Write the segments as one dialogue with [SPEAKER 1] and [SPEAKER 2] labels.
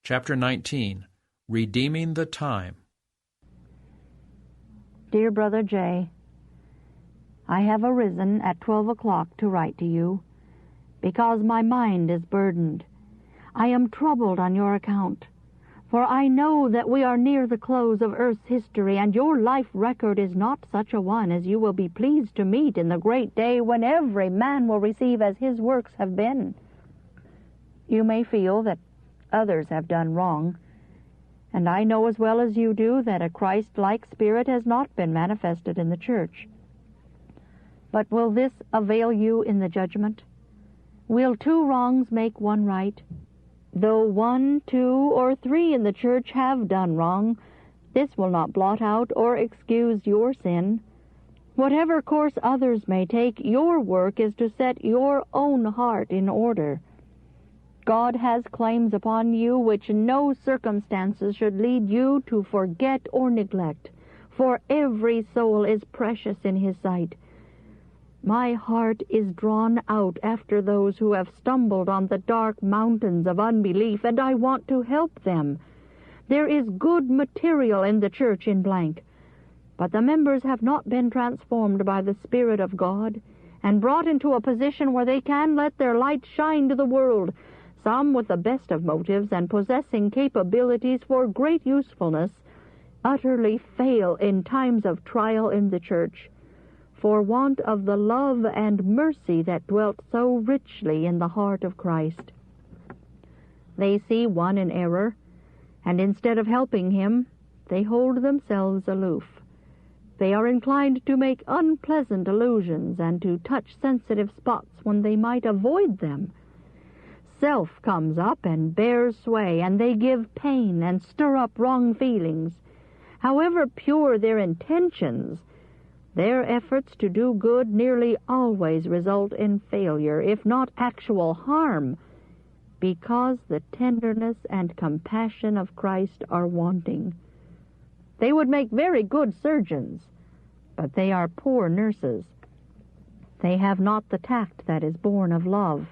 [SPEAKER 1] Chapter 19, Redeeming the Time.
[SPEAKER 2] Dear Brother J., I have arisen at 12 o'clock to write to you, because my mind is burdened. I am troubled on your account, for I know that we are near the close of earth's history, and your life record is not such a one as you will be pleased to meet in the great day when every man will receive as his works have been. You may feel that others have done wrong, and I know as well as you do that a Christ-like spirit has not been manifested in the church. But will this avail you in the judgment? Will 2 wrongs make 1 right? Though 1, 2, or 3 in the church have done wrong, this will not blot out or excuse your sin. Whatever course others may take, your work is to set your own heart in order. God has claims upon you which no circumstances should lead you to forget or neglect, for every soul is precious in His sight. My heart is drawn out after those who have stumbled on the dark mountains of unbelief, and I want to help them. There is good material in the church in blank, but the members have not been transformed by the Spirit of God and brought into a position where they can let their light shine to the world. Some, with the best of motives and possessing capabilities for great usefulness, utterly fail in times of trial in the church, for want of the love and mercy that dwelt so richly in the heart of Christ. They see one in error, and instead of helping him, they hold themselves aloof. They are inclined to make unpleasant allusions and to touch sensitive spots when they might avoid them. Self comes up and bears sway, and they give pain and stir up wrong feelings. However pure their intentions, their efforts to do good nearly always result in failure, if not actual harm, because the tenderness and compassion of Christ are wanting. They would make very good surgeons, but they are poor nurses. They have not the tact that is born of love.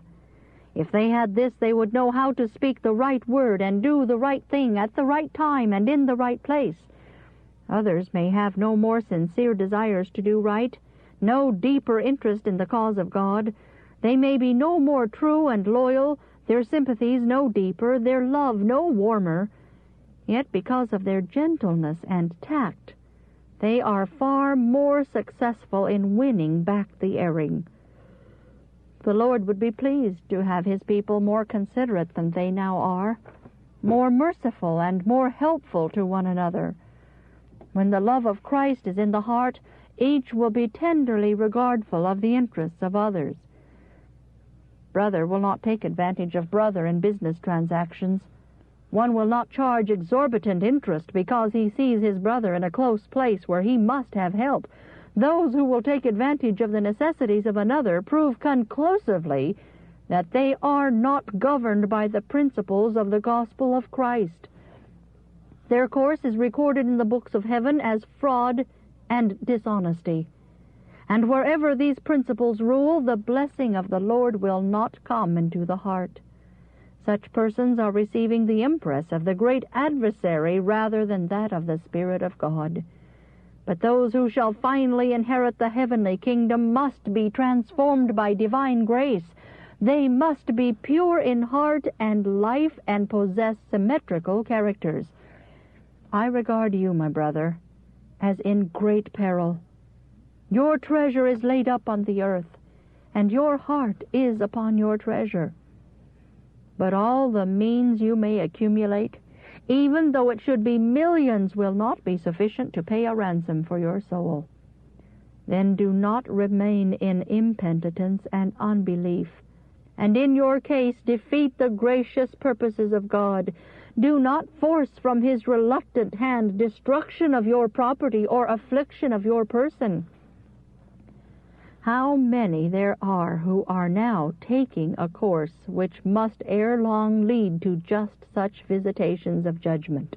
[SPEAKER 2] If they had this, they would know how to speak the right word and do the right thing at the right time and in the right place. Others may have no more sincere desires to do right, no deeper interest in the cause of God. They may be no more true and loyal, their sympathies no deeper, their love no warmer. Yet because of their gentleness and tact, they are far more successful in winning back the erring. The Lord would be pleased to have His people more considerate than they now are, more merciful and more helpful to one another. When the love of Christ is in the heart, each will be tenderly regardful of the interests of others. Brother will not take advantage of brother in business transactions. One will not charge exorbitant interest because he sees his brother in a close place where he must have help. Those who will take advantage of the necessities of another prove conclusively that they are not governed by the principles of the gospel of Christ. Their course is recorded in the books of heaven as fraud and dishonesty. And wherever these principles rule, the blessing of the Lord will not come into the heart. Such persons are receiving the impress of the great adversary rather than that of the Spirit of God. But those who shall finally inherit the heavenly kingdom must be transformed by divine grace. They must be pure in heart and life and possess symmetrical characters. I regard you, my brother, as in great peril. Your treasure is laid up on the earth, and your heart is upon your treasure. But all the means you may accumulate, even though it should be millions, will not be sufficient to pay a ransom for your soul. Then do not remain in impenitence and unbelief, and in your case defeat the gracious purposes of God. Do not force from His reluctant hand destruction of your property or affliction of your person. How many there are who are now taking a course which must ere long lead to just such visitations of judgment.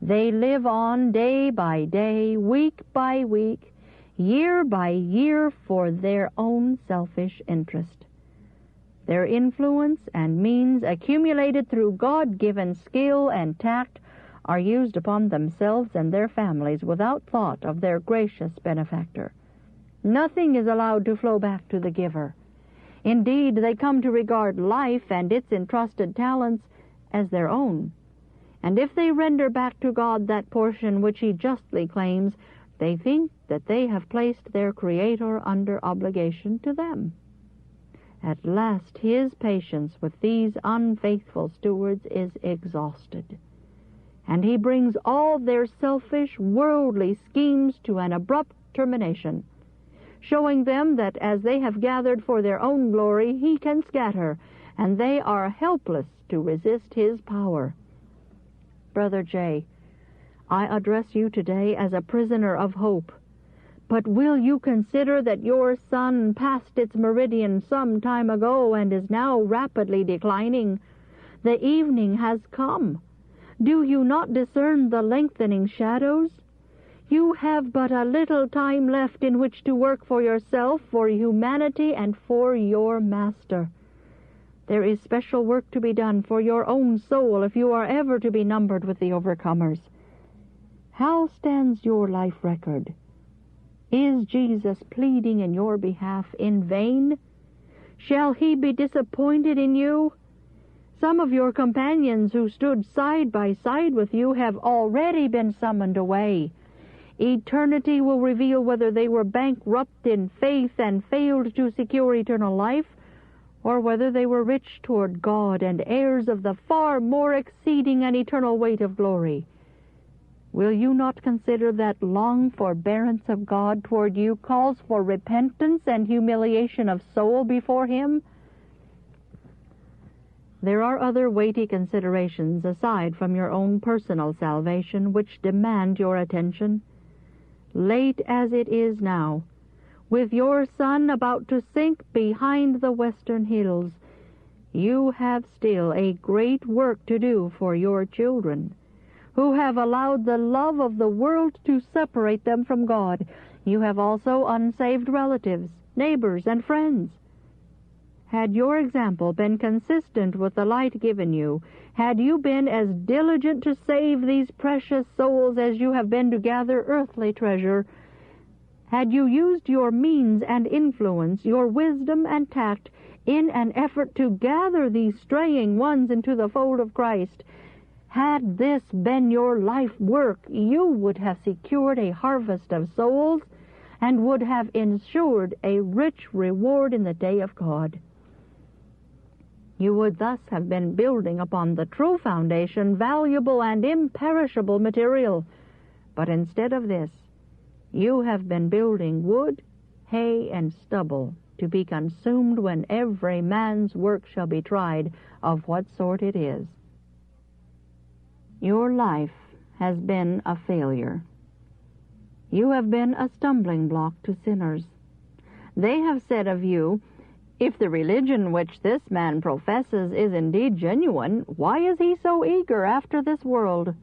[SPEAKER 2] They live on day by day, week by week, year by year for their own selfish interest. Their influence and means, accumulated through God-given skill and tact, are used upon themselves and their families without thought of their gracious benefactor. Nothing is allowed to flow back to the giver. Indeed, they come to regard life and its entrusted talents as their own. And if they render back to God that portion which He justly claims, they think that they have placed their Creator under obligation to them. At last His patience with these unfaithful stewards is exhausted, and He brings all their selfish, worldly schemes to an abrupt termination, showing them that as they have gathered for their own glory, He can scatter, and they are helpless to resist His power. Brother J., I address you today as a prisoner of hope. But will you consider that your sun passed its meridian some time ago and is now rapidly declining? The evening has come. Do you not discern the lengthening shadows? You have but a little time left in which to work for yourself, for humanity, and for your Master. There is special work to be done for your own soul if you are ever to be numbered with the overcomers. How stands your life record? Is Jesus pleading in your behalf in vain? Shall He be disappointed in you? Some of your companions who stood side by side with you have already been summoned away. Eternity will reveal whether they were bankrupt in faith and failed to secure eternal life, or whether they were rich toward God and heirs of the far more exceeding and eternal weight of glory. Will you not consider that long forbearance of God toward you calls for repentance and humiliation of soul before Him? There are other weighty considerations aside from your own personal salvation which demand your attention. Late as it is now, with your sun about to sink behind the western hills, you have still a great work to do for your children, who have allowed the love of the world to separate them from God. You have also unsaved relatives, neighbors, and friends. Had your example been consistent with the light given you, had you been as diligent to save these precious souls as you have been to gather earthly treasure, had you used your means and influence, your wisdom and tact, in an effort to gather these straying ones into the fold of Christ, had this been your life work, you would have secured a harvest of souls and would have ensured a rich reward in the day of God. You would thus have been building upon the true foundation, valuable and imperishable material. But instead of this, you have been building wood, hay, and stubble to be consumed when every man's work shall be tried, of what sort it is. Your life has been a failure. You have been a stumbling block to sinners. They have said of you, "If the religion which this man professes is indeed genuine, why is he so eager after this world?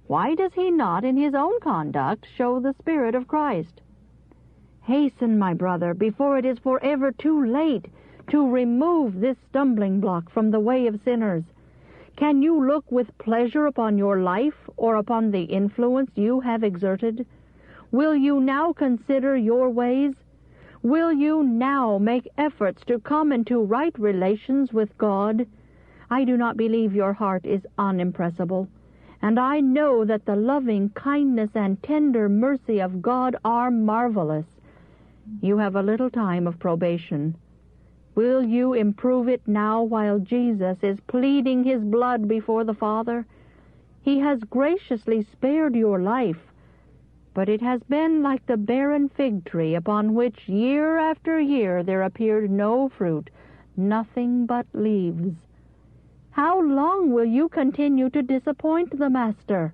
[SPEAKER 2] Why does he not in his own conduct show the Spirit of Christ?" Hasten, my brother, before it is forever too late, to remove this stumbling block from the way of sinners. Can you look with pleasure upon your life or upon the influence you have exerted? Will you now consider your ways? Will you now make efforts to come into right relations with God? I do not believe your heart is unimpressible, and I know that the loving kindness and tender mercy of God are marvelous. You have a little time of probation. Will you improve it now while Jesus is pleading His blood before the Father? He has graciously spared your life, but it has been like the barren fig tree upon which year after year there appeared no fruit, nothing but leaves. How long will you continue to disappoint the Master?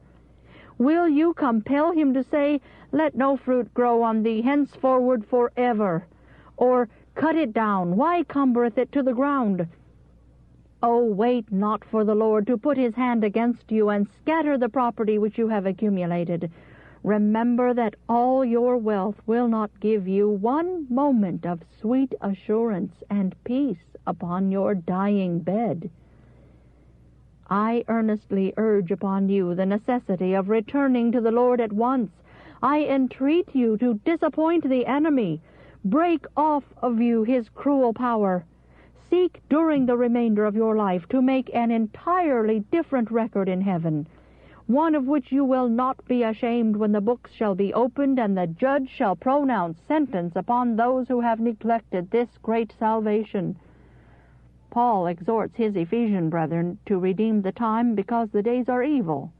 [SPEAKER 2] Will you compel Him to say, "Let no fruit grow on thee henceforward forever," or "Cut it down, why cumbereth it to the ground?" Oh, wait not for the Lord to put His hand against you and scatter the property which you have accumulated. Remember that all your wealth will not give you one moment of sweet assurance and peace upon your dying bed. I earnestly urge upon you the necessity of returning to the Lord at once. I entreat you to disappoint the enemy. Break off of you his cruel power. Seek during the remainder of your life to make an entirely different record in heaven, one of which you will not be ashamed when the books shall be opened and the judge shall pronounce sentence upon those who have neglected this great salvation. Paul exhorts his Ephesian brethren to redeem the time because the days are evil.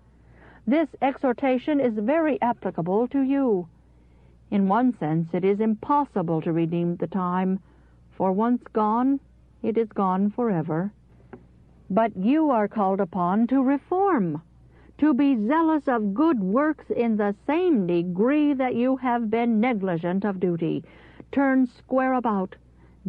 [SPEAKER 2] This exhortation is very applicable to you. In one sense, it is impossible to redeem the time, for once gone, it is gone forever. But you are called upon to reform, to be zealous of good works in the same degree that you have been negligent of duty. Turn square about.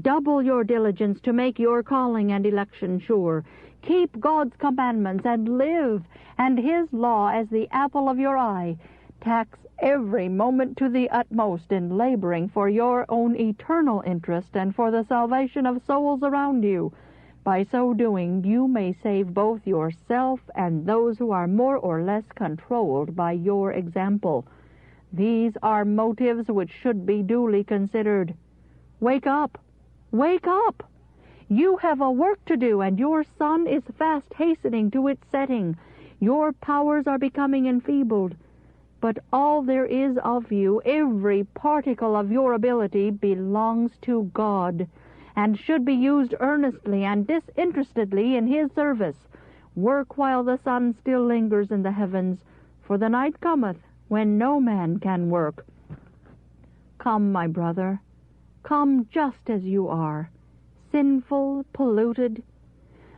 [SPEAKER 2] Double your diligence to make your calling and election sure. Keep God's commandments and live, and His law as the apple of your eye. Tax every moment to the utmost in laboring for your own eternal interest and for the salvation of souls around you. By so doing, you may save both yourself and those who are more or less controlled by your example. These are motives which should be duly considered. Wake up! Wake up! You have a work to do, and your sun is fast hastening to its setting. Your powers are becoming enfeebled. But all there is of you, every particle of your ability, belongs to God, and should be used earnestly and disinterestedly in His service. Work while the sun still lingers in the heavens, for the night cometh when no man can work. Come, my brother, come just as you are, sinful, polluted.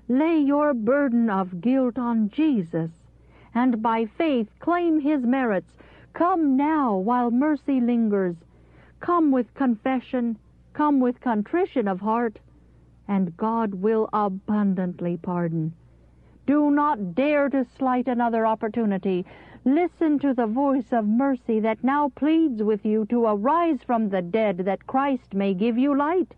[SPEAKER 2] Lay your burden of guilt on Jesus, and by faith claim His merits. Come now while mercy lingers. Come with confession, come with contrition of heart, and God will abundantly pardon. Do not dare to slight another opportunity. Listen to the voice of mercy that now pleads with you to arise from the dead, that Christ may give you light.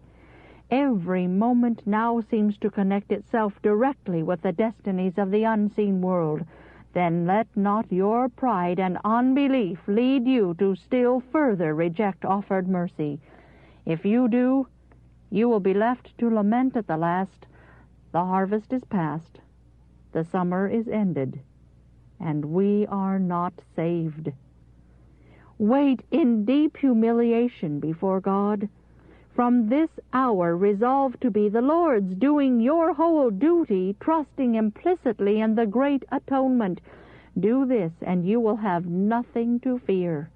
[SPEAKER 2] Every moment now seems to connect itself directly with the destinies of the unseen world. Then let not your pride and unbelief lead you to still further reject offered mercy. If you do, you will be left to lament at the last. The harvest is past, the summer is ended, and we are not saved. Wait in deep humiliation before God. From this hour resolve to be the Lord's, doing your whole duty, trusting implicitly in the great atonement. Do this, and you will have nothing to fear.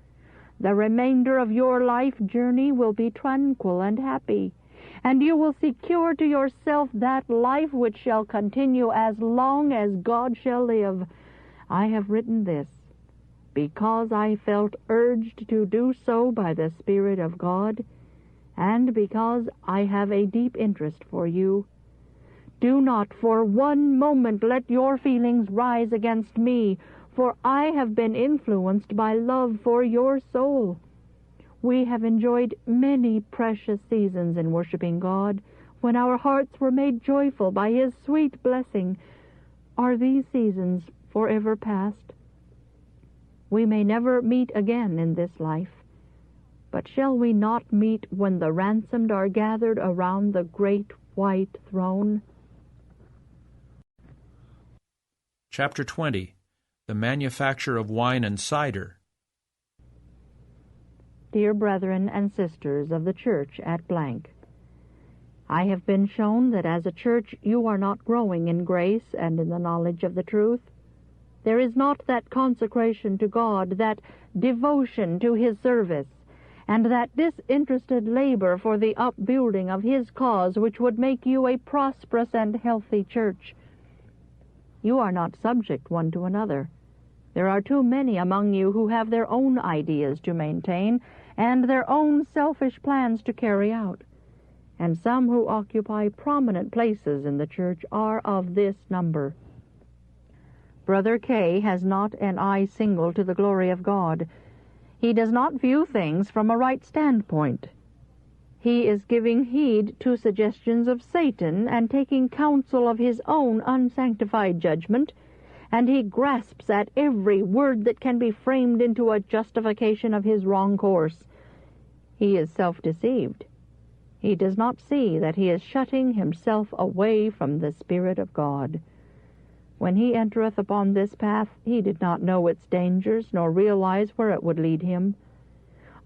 [SPEAKER 2] The remainder of your life journey will be tranquil and happy, and you will secure to yourself that life which shall continue as long as God shall live. I have written this because I felt urged to do so by the Spirit of God, and because I have a deep interest for you. Do not for one moment let your feelings rise against me, for I have been influenced by love for your soul. We have enjoyed many precious seasons in worshiping God, when our hearts were made joyful by His sweet blessing. Are these seasons forever past? We may never meet again in this life, but shall we not meet when the ransomed are gathered around the great white throne?
[SPEAKER 1] Chapter 20. The Manufacture of Wine and Cider.
[SPEAKER 2] Dear brethren and sisters of the church at blank, I have been shown that as a church you are not growing in grace and in the knowledge of the truth. There is not that consecration to God, that devotion to His service, and that disinterested labor for the upbuilding of His cause which would make you a prosperous and healthy church. You are not subject one to another. There are too many among you who have their own ideas to maintain and their own selfish plans to carry out, and some who occupy prominent places in the church are of this number. Brother K. has not an eye single to the glory of God. He does not view things from a right standpoint. He is giving heed to suggestions of Satan and taking counsel of his own unsanctified judgment, and he grasps at every word that can be framed into a justification of his wrong course. He is self-deceived. He does not see that he is shutting himself away from the Spirit of God. When he entereth upon this path, he did not know its dangers, nor realize where it would lead him.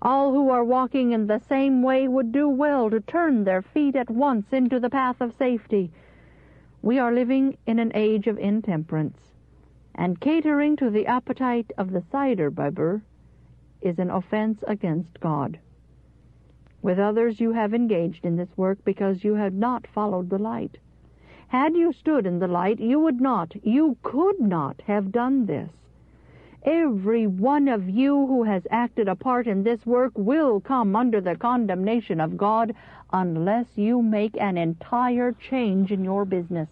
[SPEAKER 2] All who are walking in the same way would do well to turn their feet at once into the path of safety. We are living in an age of intemperance, and catering to the appetite of the cider bibber is an offense against God. With others you have engaged in this work because you have not followed the light. Had you stood in the light, you could not have done this. Every one of you who has acted a part in this work will come under the condemnation of God unless you make an entire change in your business.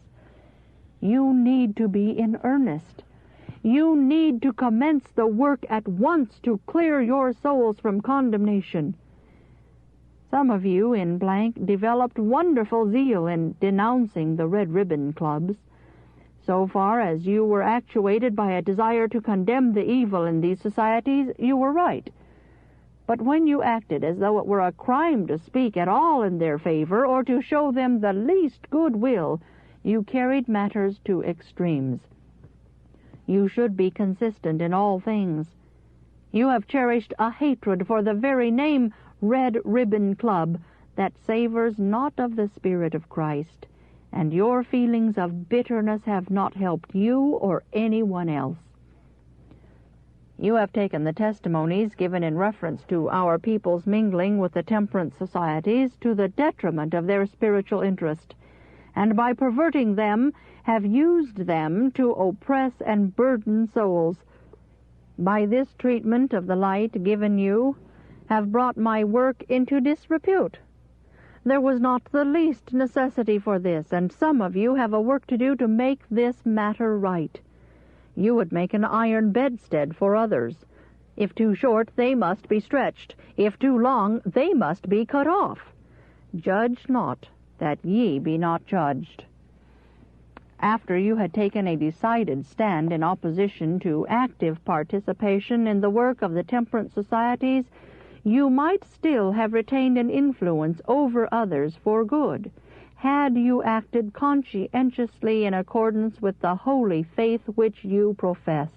[SPEAKER 2] You need to be in earnest. You need to commence the work at once to clear your souls from condemnation. Some of you in blank developed wonderful zeal in denouncing the Red Ribbon Clubs. So far as you were actuated by a desire to condemn the evil in these societies, you were right. But when you acted as though it were a crime to speak at all in their favor or to show them the least goodwill, you carried matters to extremes. You should be consistent in all things. You have cherished a hatred for the very name Red Ribbon Club that savors not of the Spirit of Christ, and your feelings of bitterness have not helped you or anyone else. You have taken the testimonies given in reference to our people's mingling with the temperance societies to the detriment of their spiritual interest, and by perverting them have used them to oppress and burden souls. By this treatment of the light given you, have brought my work into disrepute. There was not the least necessity for this, and some of you have a work to do to make this matter right. You would make an iron bedstead for others. If too short, they must be stretched. If too long, they must be cut off. Judge not, that ye be not judged. After you had taken a decided stand in opposition to active participation in the work of the temperance societies, you might still have retained an influence over others for good, had you acted conscientiously in accordance with the holy faith which you profess.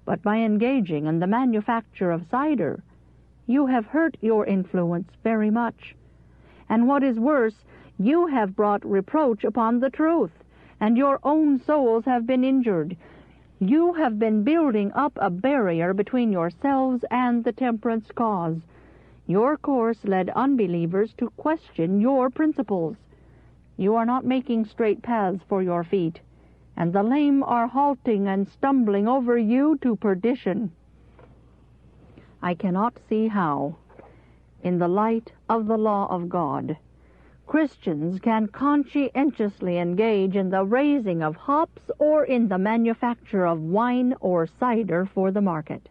[SPEAKER 2] But by engaging in the manufacture of cider, you have hurt your influence very much. And what is worse, you have brought reproach upon the truth, and your own souls have been injured. You have been building up a barrier between yourselves and the temperance cause. Your course led unbelievers to question your principles. You are not making straight paths for your feet, and the lame are halting and stumbling over you to perdition. I cannot see how, in the light of the law of God, Christians can conscientiously engage in the raising of hops or in the manufacture of wine or cider for the market.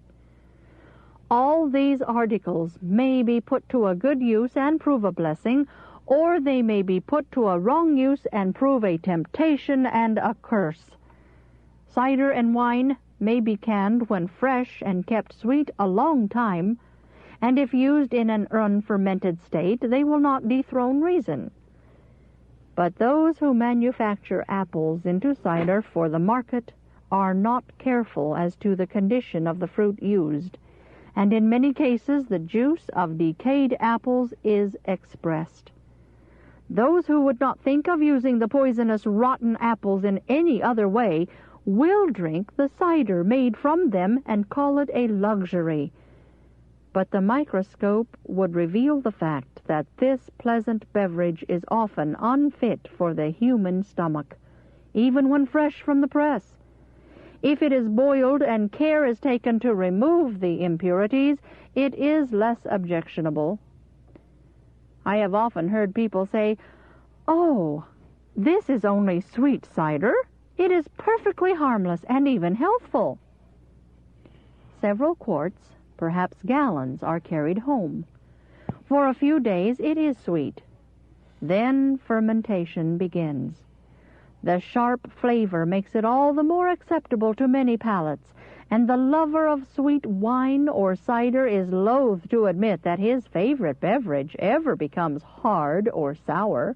[SPEAKER 2] All these articles may be put to a good use and prove a blessing, or they may be put to a wrong use and prove a temptation and a curse. Cider and wine may be canned when fresh and kept sweet a long time, and if used in an unfermented state, they will not dethrone reason. But those who manufacture apples into cider for the market are not careful as to the condition of the fruit used, and in many cases the juice of decayed apples is expressed. Those who would not think of using the poisonous rotten apples in any other way will drink the cider made from them and call it a luxury. But the microscope would reveal the fact that this pleasant beverage is often unfit for the human stomach, even when fresh from the press. If it is boiled and care is taken to remove the impurities, it is less objectionable. I have often heard people say, "Oh, this is only sweet cider. It is perfectly harmless and even healthful." Several quarts, perhaps gallons, are carried home. For a few days it is sweet. Then fermentation begins. The sharp flavor makes it all the more acceptable to many palates, and the lover of sweet wine or cider is loath to admit that his favorite beverage ever becomes hard or sour.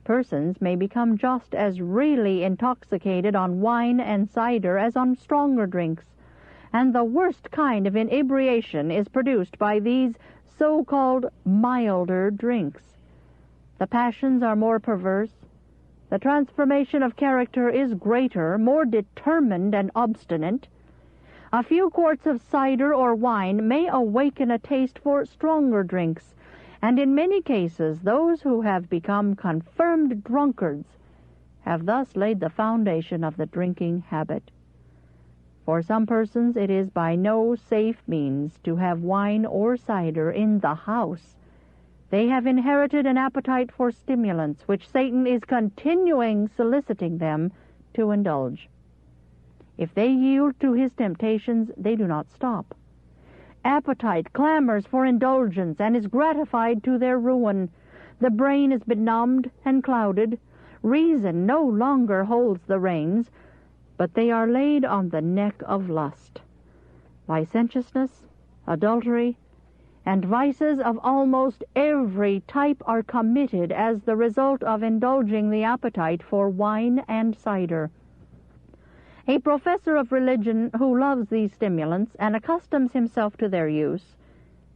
[SPEAKER 2] Persons may become just as really intoxicated on wine and cider as on stronger drinks, and the worst kind of inebriation is produced by these so-called milder drinks. The passions are more perverse. The transformation of character is greater, more determined and obstinate. A few quarts of cider or wine may awaken a taste for stronger drinks, and in many cases those who have become confirmed drunkards have thus laid the foundation of the drinking habit. For some persons it is by no safe means to have wine or cider in the house. They have inherited an appetite for stimulants, which Satan is continuing soliciting them to indulge. If they yield to his temptations, they do not stop. Appetite clamors for indulgence and is gratified to their ruin. The brain is benumbed and clouded. Reason no longer holds the reins, but they are laid on the neck of lust. Licentiousness, adultery, and vices of almost every type are committed as the result of indulging the appetite for wine and cider. A professor of religion who loves these stimulants and accustoms himself to their use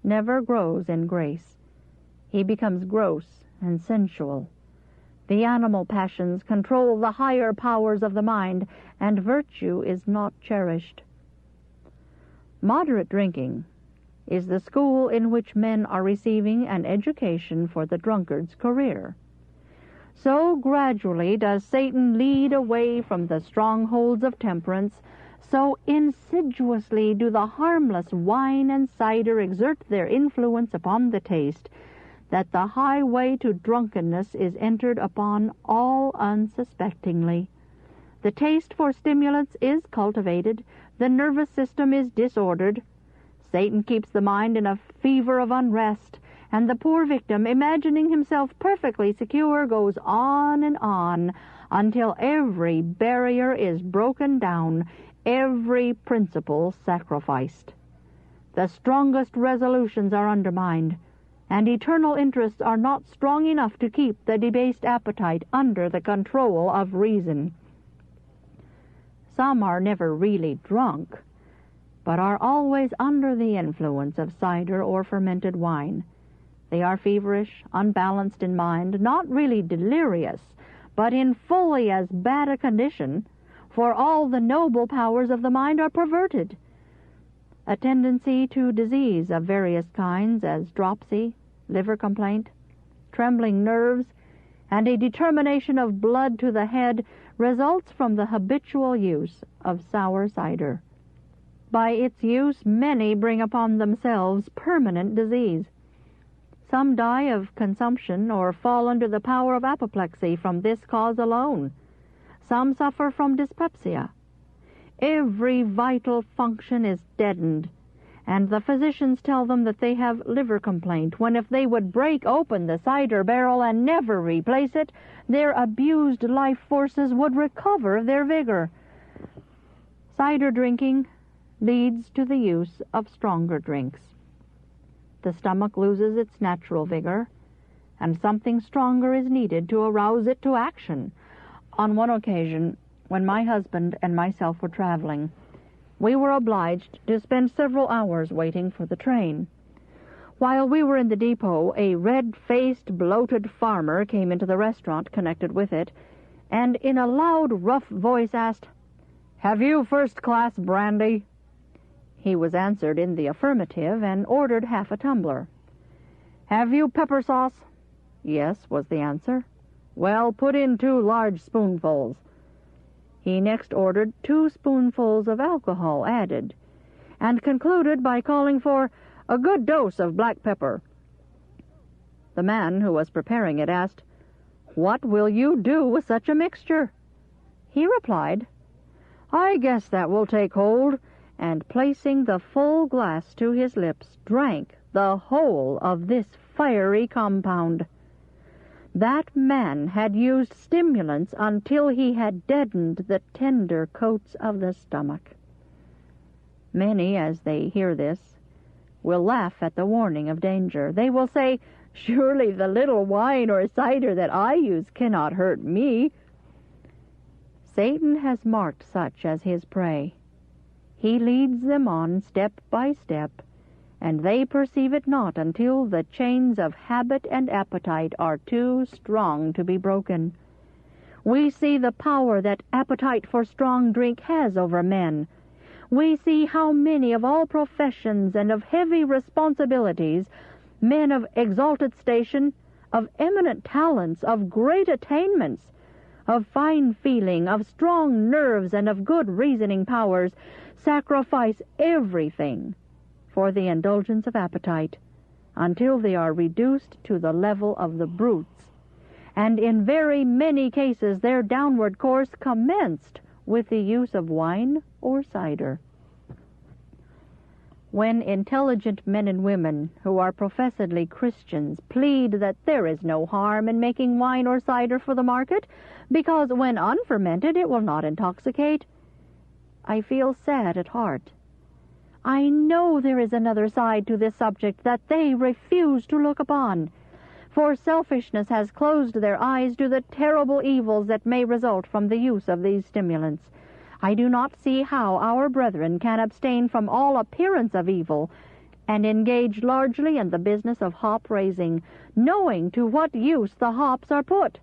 [SPEAKER 2] never grows in grace. He becomes gross and sensual. The animal passions control the higher powers of the mind, and virtue is not cherished. Moderate drinking is the school in which men are receiving an education for the drunkard's career. So gradually does Satan lead away from the strongholds of temperance, so insidiously do the harmless wine and cider exert their influence upon the taste, that the highway to drunkenness is entered upon all unsuspectingly. The taste for stimulants is cultivated, the nervous system is disordered. Satan keeps the mind in a fever of unrest, and the poor victim, imagining himself perfectly secure, goes on until every barrier is broken down, every principle sacrificed. The strongest resolutions are undermined, and eternal interests are not strong enough to keep the debased appetite under the control of reason. Some are never really drunk, but are always under the influence of cider or fermented wine. They are feverish, unbalanced in mind, not really delirious, but in fully as bad a condition, for all the noble powers of the mind are perverted. A tendency to disease of various kinds, as dropsy, liver complaint, trembling nerves, and a determination of blood to the head results from the habitual use of sour cider. By its use, many bring upon themselves permanent disease. Some die of consumption or fall under the power of apoplexy from this cause alone. Some suffer from dyspepsia. Every vital function is deadened, and the physicians tell them that they have liver complaint, when if they would break open the cider barrel and never replace it, their abused life forces would recover their vigor. Cider drinking leads to the use of stronger drinks. The stomach loses its natural vigor, and something stronger is needed to arouse it to action. On one occasion, when my husband and myself were traveling, we were obliged to spend several hours waiting for the train. While we were in the depot, a red-faced, bloated farmer came into the restaurant connected with it, and in a loud, rough voice asked, "Have you first-class brandy?" He was answered in the affirmative and ordered half a tumbler. "Have you pepper sauce?" "Yes," was the answer. "Well, put in 2 large spoonfuls." He next ordered 2 spoonfuls of alcohol added, and concluded by calling for a good dose of black pepper. The man who was preparing it asked, "What will you do with such a mixture?" He replied, "I guess that will take hold," and placing the full glass to his lips, drank the whole of this fiery compound. That man had used stimulants until he had deadened the tender coats of the stomach. Many, as they hear this, will laugh at the warning of danger. They will say, "Surely the little wine or cider that I use cannot hurt me." Satan has marked such as his prey. He leads them on step by step, and they perceive it not until the chains of habit and appetite are too strong to be broken. We see the power that appetite for strong drink has over men. We see how many of all professions and of heavy responsibilities, men of exalted station, of eminent talents, of great attainments, of fine feeling, of strong nerves, and of good reasoning powers, sacrifice everything for the indulgence of appetite, until they are reduced to the level of the brutes, and in very many cases their downward course commenced with the use of wine or cider. When intelligent men and women who are professedly Christians plead that there is no harm in making wine or cider for the market, because when unfermented it will not intoxicate, I feel sad at heart. I know there is another side to this subject that they refuse to look upon, for selfishness has closed their eyes to the terrible evils that may result from the use of these stimulants. I do not see how our brethren can abstain from all appearance of evil and engage largely in the business of hop raising, knowing to what use the hops are put.